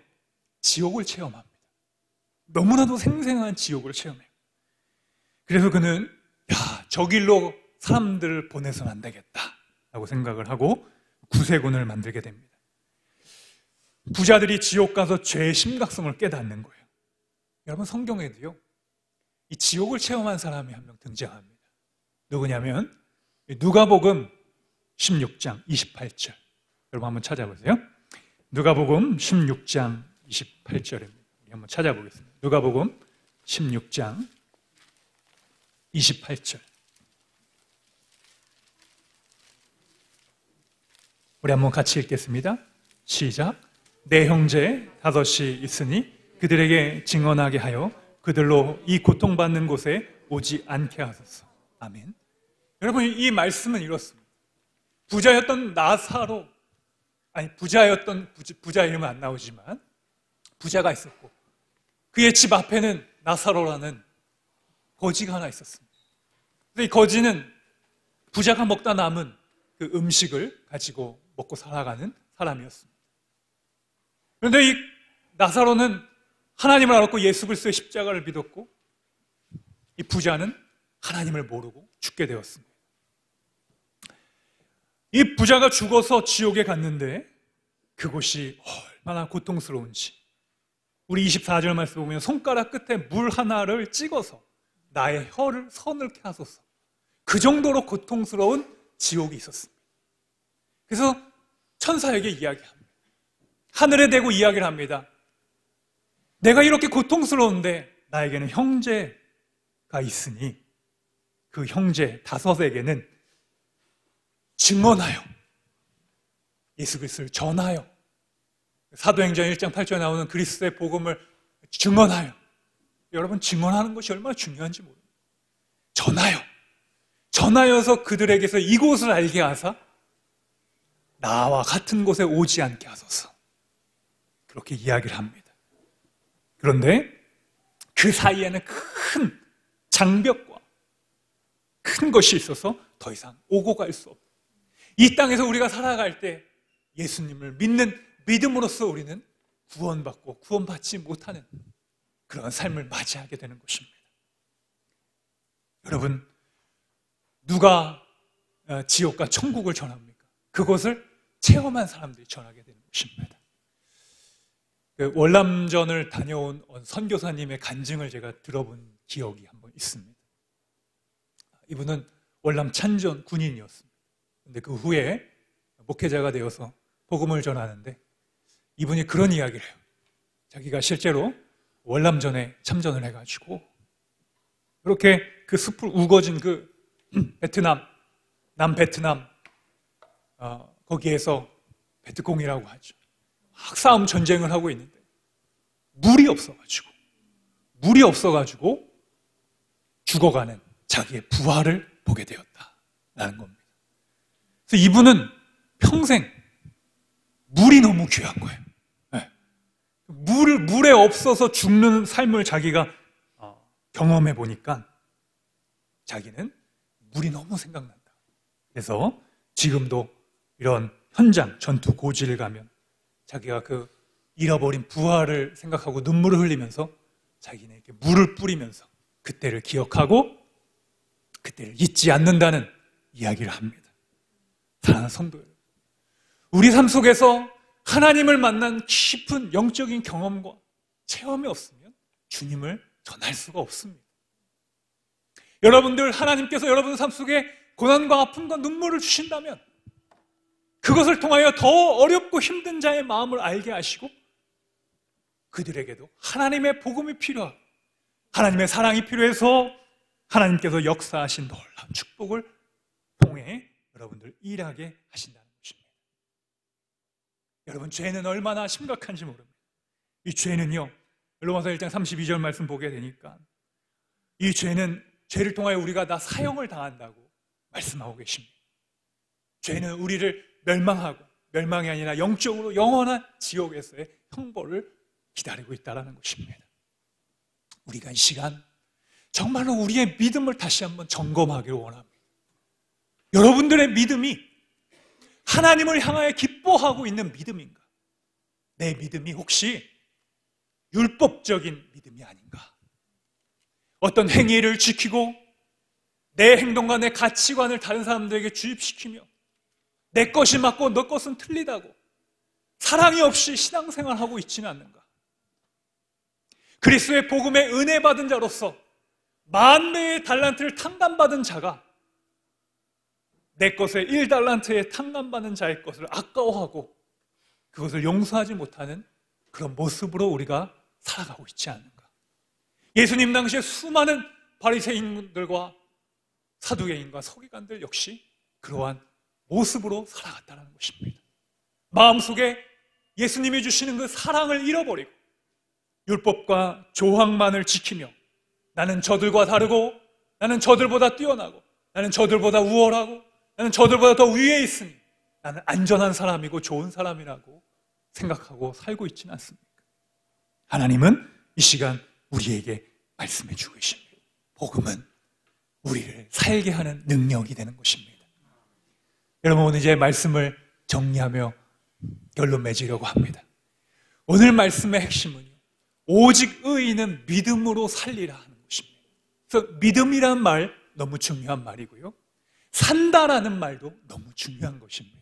지옥을 체험합니다. 너무나도 생생한 지옥을 체험해요. 그래서 그는 저 길로 사람들을 보내서는 안 되겠다라고 생각을 하고 구세군을 만들게 됩니다. 부자들이 지옥 가서 죄의 심각성을 깨닫는 거예요. 여러분, 성경에도요, 이 지옥을 체험한 사람이 한 명 등장합니다. 누구냐면 누가복음 16장 28절. 여러분 한번 찾아보세요. 누가복음 16장 28절입니다. 우리 한번 찾아보겠습니다. 누가복음 16장 28절. 우리 한번 같이 읽겠습니다. 시작. 내 형제 5이 있으니 그들에게 증언하게 하여 그들로 이 고통받는 곳에 오지 않게 하소서. 아멘. 여러분, 이 말씀은 이렇습니다. 부자였던 나사로, 부자 이름은 안 나오지만 부자가 있었고, 그의 집 앞에는 나사로라는 거지가 하나 있었습니다. 그래서 이 거지는 부자가 먹다 남은 그 음식을 가지고 먹고 살아가는 사람이었습니다. 그런데 이 나사로는 하나님을 알았고 예수 그리스도의 십자가를 믿었고, 이 부자는 하나님을 모르고 죽게 되었습니다. 이 부자가 죽어서 지옥에 갔는데 그곳이 얼마나 고통스러운지, 우리 24절 말씀 보면 손가락 끝에 물 하나를 찍어서 나의 혀를 서늘케 하소서. 그 정도로 고통스러운 지옥이 있었습니다. 그래서 천사에게 이야기합니다. 하늘에 대고 이야기를 합니다. 내가 이렇게 고통스러운데 나에게는 형제가 있으니 그 형제 5에게는 증언하여 예수 그리스도를 전하여 사도행전 1장 8절에 나오는 그리스도의 복음을 증언하여, 여러분 증언하는 것이 얼마나 중요한지 모릅니다. 전하여서 그들에게서 이곳을 알게 하사 나와 같은 곳에 오지 않게 하소서, 그렇게 이야기를 합니다. 그런데 그 사이에는 큰 장벽과 큰 것이 있어서 더 이상 오고 갈 수 없고, 이 땅에서 우리가 살아갈 때 예수님을 믿는 믿음으로써 우리는 구원받고 구원받지 못하는 그런 삶을 맞이하게 되는 것입니다. 여러분, 누가 지옥과 천국을 전합니까? 그것을 체험한 사람들이 전하게 되는 것입니다. 월남전을 다녀온 선교사님의 간증을 제가 들어본 기억이 한번 있습니다. 이분은 월남 찬전 군인이었습니다. 그런데 그 후에 목회자가 되어서 복음을 전하는데 이분이 그런 이야기를 해요. 자기가 실제로 월남전에 참전을 해가지고 그렇게 그 숲을 우거진 그 베트남, 남베트남 거기에서 베트콩이라고 하죠. 막 싸움 전쟁을 하고 있는데 물이 없어가지고 죽어가는 자기의 부하를 보게 되었다라는 겁니다. 그래서 이분은 평생 물이 너무 귀한 거예요. 네. 물에 없어서 죽는 삶을 자기가 경험해 보니까 자기는 물이 너무 생각난다. 그래서 지금도 이런 현장, 전투 고지를 가면 자기가 그 잃어버린 부하를 생각하고 눈물을 흘리면서 자기는 이렇게 물을 뿌리면서 그때를 기억하고 그때를 잊지 않는다는 이야기를 합니다. 사랑하는 성도 여러분, 우리 삶 속에서 하나님을 만난 깊은 영적인 경험과 체험이 없으면 주님을 전할 수가 없습니다. 여러분들, 하나님께서 여러분 삶 속에 고난과 아픔과 눈물을 주신다면 그것을 통하여 더 어렵고 힘든 자의 마음을 알게 하시고 그들에게도 하나님의 복음이 필요하고 하나님의 사랑이 필요해서 하나님께서 역사하신 놀라운 축복을 통해 여러분들 일하게 하신다는 것입니다. 여러분, 죄는 얼마나 심각한지 모릅니다. 이 죄는요, 로마서 1장 32절 말씀 보게 되니까 이 죄는 죄를 통하여 우리가 다 사형을 당한다고 말씀하고 계십니다. 죄는 우리를 멸망하고 멸망이 아니라 영적으로 영원한 지옥에서의 형벌을 기다리고 있다는 것입니다. 우리가 이 시간 정말로 우리의 믿음을 다시 한번 점검하기를 원합니다. 여러분들의 믿음이 하나님을 향하여 기뻐하고 있는 믿음인가? 내 믿음이 혹시 율법적인 믿음이 아닌가? 어떤 행위를 지키고 내 행동과 내 가치관을 다른 사람들에게 주입시키며 내 것이 맞고 너 것은 틀리다고 사랑이 없이 신앙생활하고 있지는 않는가? 그리스도의 복음에 은혜 받은 자로서 만배의 달란트를 탕감받은 자가 내 것의 1달란트에 탕감받는 자의 것을 아까워하고 그것을 용서하지 못하는 그런 모습으로 우리가 살아가고 있지 않는가? 예수님 당시에 수많은 바리새인들과 사두개인과 서기관들 역시 그러한 모습으로 살아갔다는 것입니다. 마음속에 예수님이 주시는 그 사랑을 잃어버리고 율법과 조항만을 지키며 나는 저들과 다르고 나는 저들보다 뛰어나고 나는 저들보다 우월하고 나는 저들보다 더 위에 있으니 나는 안전한 사람이고 좋은 사람이라고 생각하고 살고 있지는 않습니까? 하나님은 이 시간 우리에게 말씀해 주고 계십니다. 복음은 우리를 살게 하는 능력이 되는 것입니다. 여러분, 오늘 이제 말씀을 정리하며 결론 맺으려고 합니다. 오늘 말씀의 핵심은요, 오직 의인은 믿음으로 살리라 하는 것입니다. 그래서 믿음이라는 말 너무 중요한 말이고요, 산다라는 말도 너무 중요한 것입니다.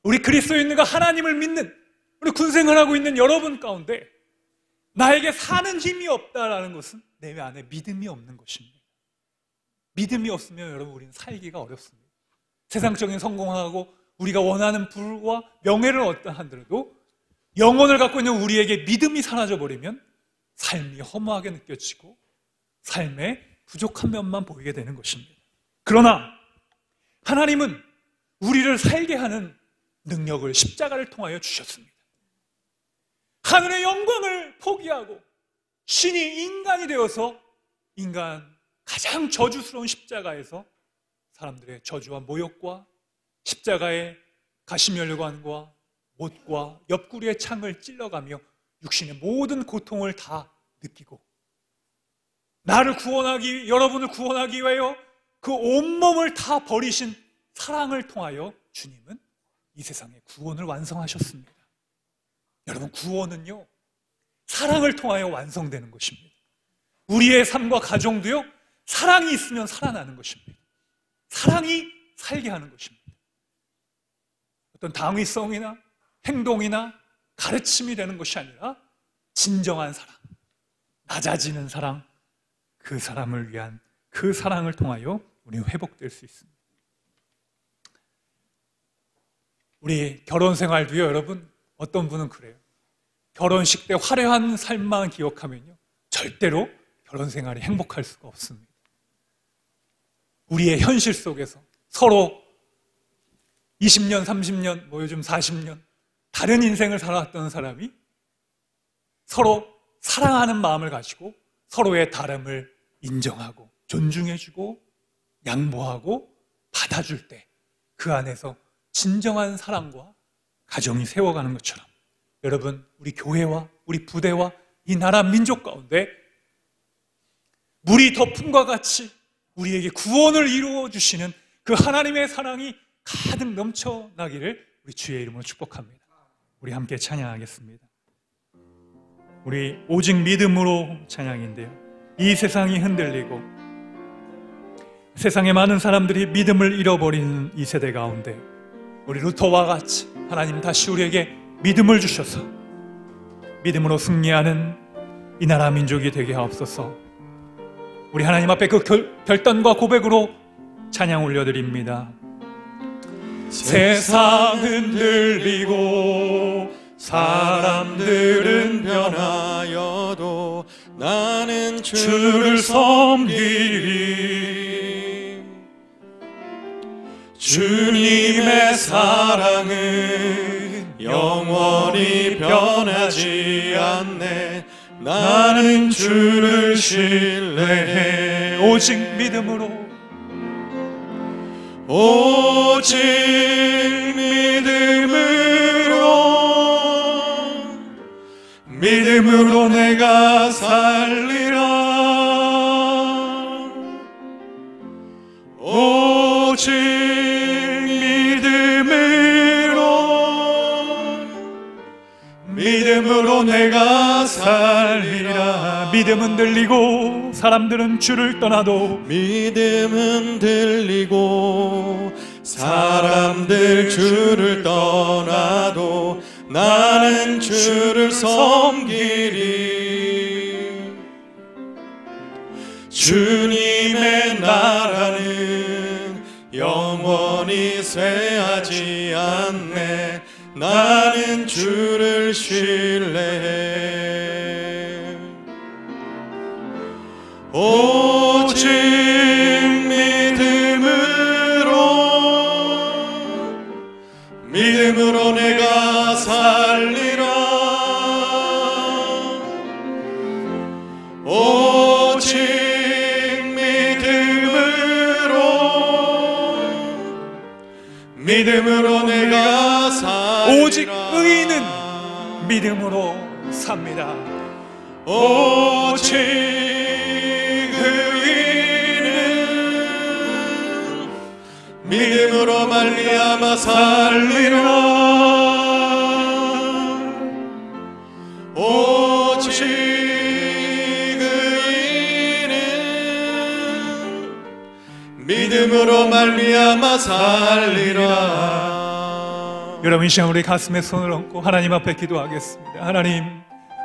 우리 그리스도인들과 하나님을 믿는 우리 군생활하고 있는 여러분 가운데 나에게 사는 힘이 없다라는 것은 내 안에 믿음이 없는 것입니다. 믿음이 없으면 여러분 우리는 살기가 어렵습니다. 세상적인 성공하고 우리가 원하는 부와 명예를 얻다 하더라도 영혼을 갖고 있는 우리에게 믿음이 사라져버리면 삶이 허무하게 느껴지고 삶의 부족한 면만 보이게 되는 것입니다. 그러나 하나님은 우리를 살게 하는 능력을 십자가를 통하여 주셨습니다. 하늘의 영광을 포기하고 신이 인간이 되어서 인간 가장 저주스러운 십자가에서 사람들의 저주와 모욕과 십자가의 가시면류관과 못과 옆구리의 창을 찔러가며 육신의 모든 고통을 다 느끼고 나를 구원하기, 여러분을 구원하기 위하여 그 온몸을 다 버리신 사랑을 통하여 주님은 이 세상의 구원을 완성하셨습니다. 여러분, 구원은요, 사랑을 통하여 완성되는 것입니다. 우리의 삶과 가정도요, 사랑이 있으면 살아나는 것입니다. 사랑이 살게 하는 것입니다. 어떤 당위성이나 행동이나 가르침이 되는 것이 아니라 진정한 사랑, 낮아지는 사랑, 그 사람을 위한 그 사랑을 통하여 우리는 회복될 수 있습니다. 우리 결혼 생활도요, 여러분, 어떤 분은 그래요. 결혼식 때 화려한 삶만 기억하면요, 절대로 결혼 생활이 행복할 수가 없습니다. 우리의 현실 속에서 서로 20년, 30년, 요즘 40년 다른 인생을 살아왔던 사람이 서로 사랑하는 마음을 가지고 서로의 다름을 인정하고 존중해주고 양보하고 받아줄 때 그 안에서 진정한 사랑과 가정이 세워가는 것처럼 여러분, 우리 교회와 우리 부대와 이 나라 민족 가운데 물이 덮음과 같이 우리에게 구원을 이루어 주시는 그 하나님의 사랑이 가득 넘쳐나기를 우리 주의 이름으로 축복합니다. 우리 함께 찬양하겠습니다. 우리 오직 믿음으로 찬양인데요, 이 세상이 흔들리고 세상에 많은 사람들이 믿음을 잃어버리는 이 세대 가운데 우리 루터와 같이 하나님 다시 우리에게 믿음을 주셔서 믿음으로 승리하는 이 나라 민족이 되게 하옵소서. 우리 하나님 앞에 그 결단과 고백으로 찬양 올려드립니다. 세상 흔들리고 사람들은 변하여도 나는 주를 섬기리. 주님의 사랑은 영원히 변하지 않네. 나는 주를 신뢰해. 오직 믿음으로, 오직 믿음으로 내가 살리라. 오직 믿음으로 내가 살리라. 믿음은 들리고 사람들은 주를 떠나도, 믿음은 들리고 사람들 주를 떠나도 나는 주를 섬기리. 주님의 나라는 영원히 쇠하지 않네. 나는 주를 신뢰해. 오직 믿음으로 내가 살리라. 오직 믿음으로 내가 살리라. 오직 의인은 믿음으로 삽니다. 오직 의인은 믿음으로 말미암아 살리라. 오직 의인은 믿음으로 말미암아 살리라. 여러분, 이 시간 우리 가슴에 손을 얹고 하나님 앞에 기도하겠습니다. 하나님,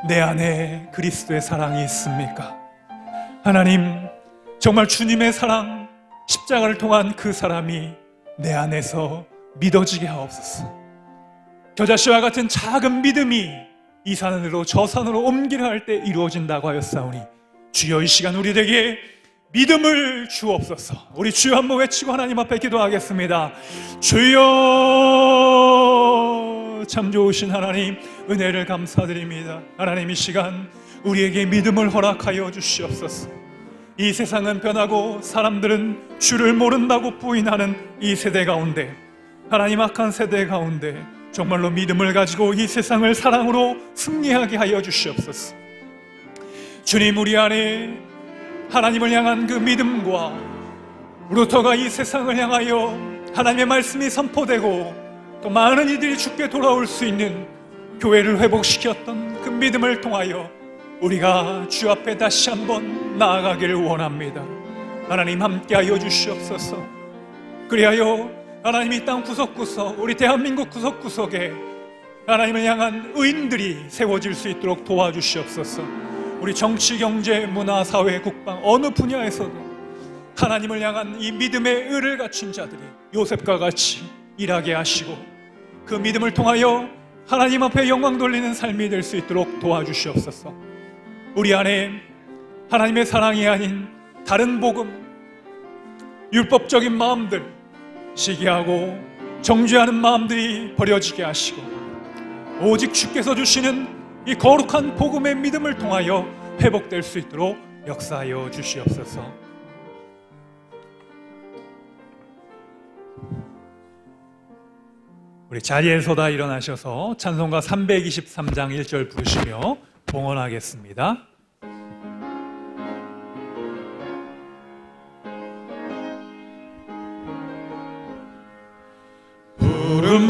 내 안에 그리스도의 사랑이 있습니까? 하나님, 정말 주님의 사랑, 십자가를 통한 그 사람이 내 안에서 믿어지게 하옵소서. 겨자씨와 같은 작은 믿음이 이 산으로 저 산으로 옮기려 할 때 이루어진다고 하였사오니 주여, 이 시간 우리에게 믿음을 주옵소서. 우리 주여 한번 외치고 하나님 앞에 기도하겠습니다. 주여, 주시옵소서. 참 좋으신 하나님, 은혜를 감사드립니다. 하나님, 이 시간 우리에게 믿음을 허락하여 주시옵소서. 이 세상은 변하고 사람들은 주를 모른다고 부인하는 이 세대 가운데, 하나님, 악한 세대 가운데 정말로 믿음을 가지고 이 세상을 사랑으로 승리하게 하여 주시옵소서. 주님, 우리 안에 하나님을 향한 그 믿음과 루터가 이 세상을 향하여 하나님의 말씀이 선포되고 또 많은 이들이 주께 돌아올 수 있는 교회를 회복시켰던 그 믿음을 통하여 우리가 주 앞에 다시 한번 나아가기를 원합니다. 하나님, 함께하여 주시옵소서. 그리하여 하나님, 이 땅 구석구석, 우리 대한민국 구석구석에 하나님을 향한 의인들이 세워질 수 있도록 도와주시옵소서. 우리 정치, 경제, 문화, 사회, 국방 어느 분야에서도 하나님을 향한 이 믿음의 의를 갖춘 자들이 요셉과 같이 일하게 하시고 그 믿음을 통하여 하나님 앞에 영광 돌리는 삶이 될 수 있도록 도와주시옵소서. 우리 안에 하나님의 사랑이 아닌 다른 복음, 율법적인 마음들, 시기하고 정죄하는 마음들이 버려지게 하시고 오직 주께서 주시는 이 거룩한 복음의 믿음을 통하여 회복될 수 있도록 역사하여 주시옵소서. 우리 자리에서 다 일어나셔서 찬송가 323장 1절 부르시며 봉헌하겠습니다.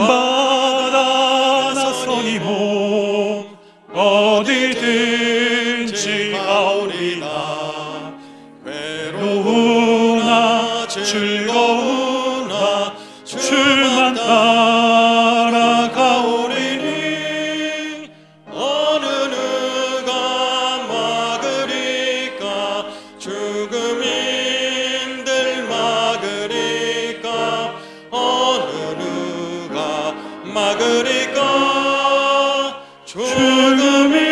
푸른바다 나서니 몸 어디든지 가오리다. 괴로우나 즐거우나 주만 따라가오리니. 어느 누가 막으리까. 죽음인들 막으리까. 어느 누가 막으리까. 죽음인들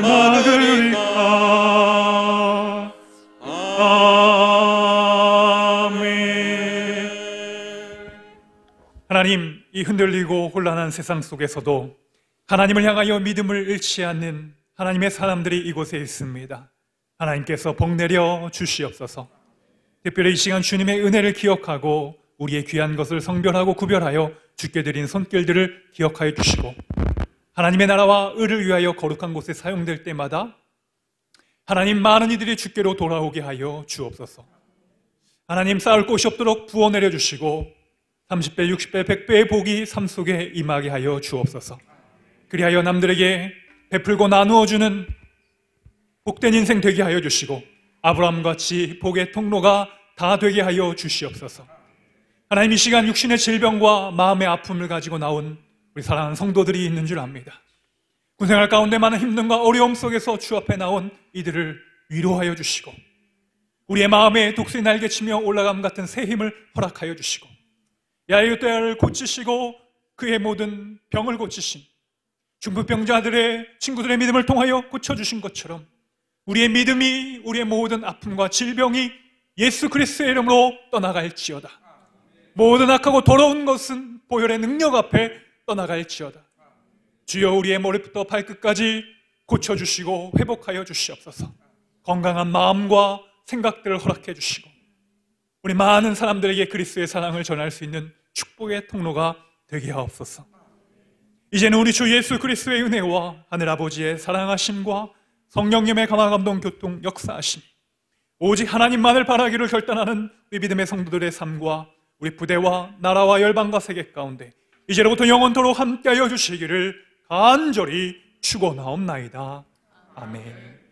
막으리까. 아멘. 하나님, 이 흔들리고 혼란한 세상 속에서도 하나님을 향하여 믿음을 잃지 않는 하나님의 사람들이 이곳에 있습니다. 하나님께서 복내려 주시옵소서. 특별히 이 시간 주님의 은혜를 기억하고 우리의 귀한 것을 성별하고 구별하여 주께 드린 손길들을 기억하여 주시고 하나님의 나라와 의를 위하여 거룩한 곳에 사용될 때마다 하나님, 많은 이들이 주께로 돌아오게 하여 주옵소서. 하나님, 쌓을 곳이 없도록 부어 내려주시고 30배, 60배, 100배의 복이 삶 속에 임하게 하여 주옵소서. 그리하여 남들에게 베풀고 나누어주는 복된 인생 되게 하여 주시고 아브라함같이 복의 통로가 다 되게 하여 주시옵소서. 하나님, 이 시간 육신의 질병과 마음의 아픔을 가지고 나온 우리 사랑하는 성도들이 있는 줄 압니다. 군생활 가운데 많은 힘듦과 어려움 속에서 주 앞에 나온 이들을 위로하여 주시고 우리의 마음에 독수리 날개치며 올라감 같은 새 힘을 허락하여 주시고 야이롯대를 고치시고 그의 모든 병을 고치신 중풍병자들의 친구들의 믿음을 통하여 고쳐주신 것처럼 우리의 믿음이 우리의 모든 아픔과 질병이 예수 그리스도의 이름으로 떠나갈지어다. 모든 악하고 더러운 것은 보혈의 능력 앞에 떠나갈지어다. 주여, 우리의 머리부터 발끝까지 고쳐주시고 회복하여 주시옵소서. 건강한 마음과 생각들을 허락해 주시고 우리 많은 사람들에게 그리스도의 사랑을 전할 수 있는 축복의 통로가 되게 하옵소서. 이제는 우리 주 예수 그리스도의 은혜와 하늘아버지의 사랑하심과 성령님의 감화감동 교통 역사하심, 오직 하나님만을 바라기를 결단하는 우리 믿음의 성도들의 삶과 우리 부대와 나라와 열방과 세계 가운데 이제로부터 영원토록 함께하여 주시기를 간절히 축원하옵나이다. 아멘.